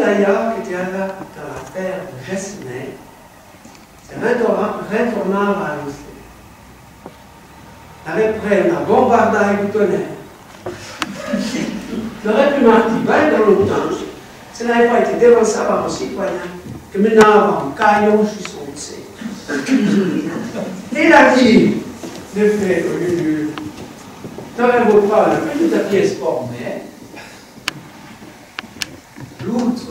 d'ailleurs qui était là dans la terre de Gessenet, c'est retournant à l'Océan. Avec près un bombardage du tonnerre. Il aurait pu marquer 20 dans longtemps. Ça n'avait pas été dévancé par un citoyen que maintenant, en caillon, je suis sauté. Il a dit, de fait, au lieu n'aurez-vous pas la petite pièce formée, l'autre,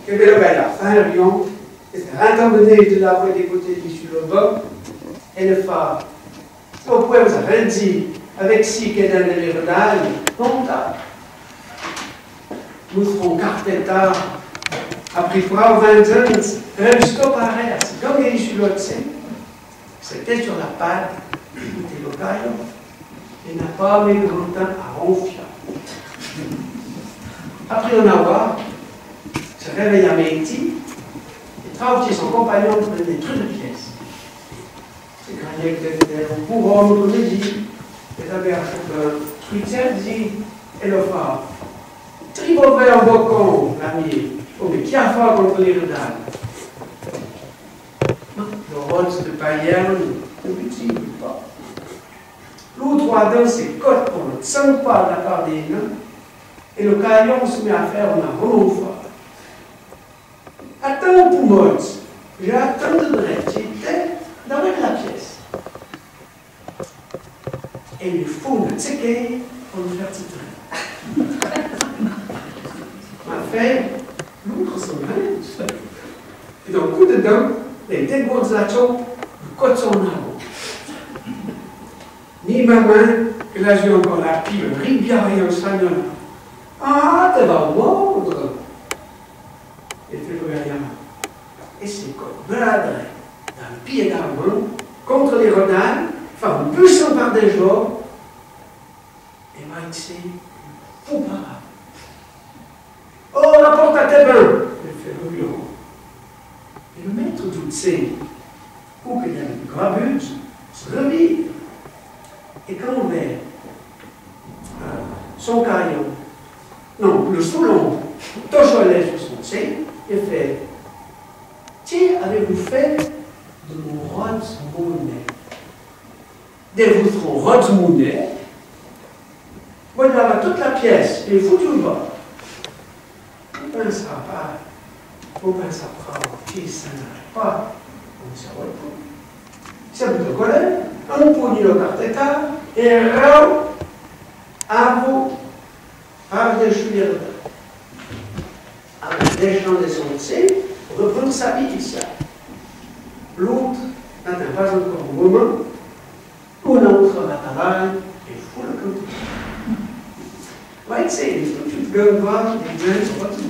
qui avait le la fin, Lyon, était retourné de la voie des côtés sur le bas, et le phare. Au point où ça rien dit, avec si qu'est dans les renards, non, nous ferons carte tard, après 3 ou 20 ans, reste pareil, c'est comme il est sur l'autre, c'était sur la patte, c'était le caillon. Il n'a pas mis grand temps à ronfler. Après en avoir, se réveille à midi, et travaille son compagnon pour des trucs de pièces. C'est quand il était un bourreau, comme il dit, il avait un truc dit, et le phare. Tribové en bocon, l'ami, oh, mais qui a fait contre les renards? Le rôle de Bayern, ne l'utilise pas. L'autre dans ses côtes pour le 5 pas de la part des nains, et le caillon se met à faire un ronde fois. Attends pour moi, j'ai attendu de j'étais dans la pièce. Et il faut me tsequer pour me faire titrer. Ma fait, l'autre se met. Et d'un coup de dent, les dégourdes la chaude, le côte son arbre. Ni ma main, que là j'ai encore la pile, rivière et un espagnol. Ah, tu vas mordre. Et fait le rien. Et c'est comme bladré dans le pied d'arbre, contre les renards, enfin, un buisson par des jours, et m'a dit, fou par là. Oh, rapporte à tes mains. Il fait le bureau. Et le maître d'Outsé, ou qu'il y a une gravure, se revit. Et quand on met son caillon, non, le soulon, tocholet sur son sein, il fait, tiens, avez-vous fait de mon Rodsmounet? De votre Rodsmounet? Voilà toute la pièce, et foutu le bas. On ne pensera pas, on ne pensera pas, qui ça n'arrive pas, on ne saura pas. C'est un peu de colère, on puni le cartéta, et rao, à vous, par des chouilles avec des gens de son sein, reprendre sa vie ici. L'autre n'atteint pas encore au moment où l'autre va travailler et fout le compte. Ouais, c'est, il faut que tu te gagnes voir, les gens sont pas tous.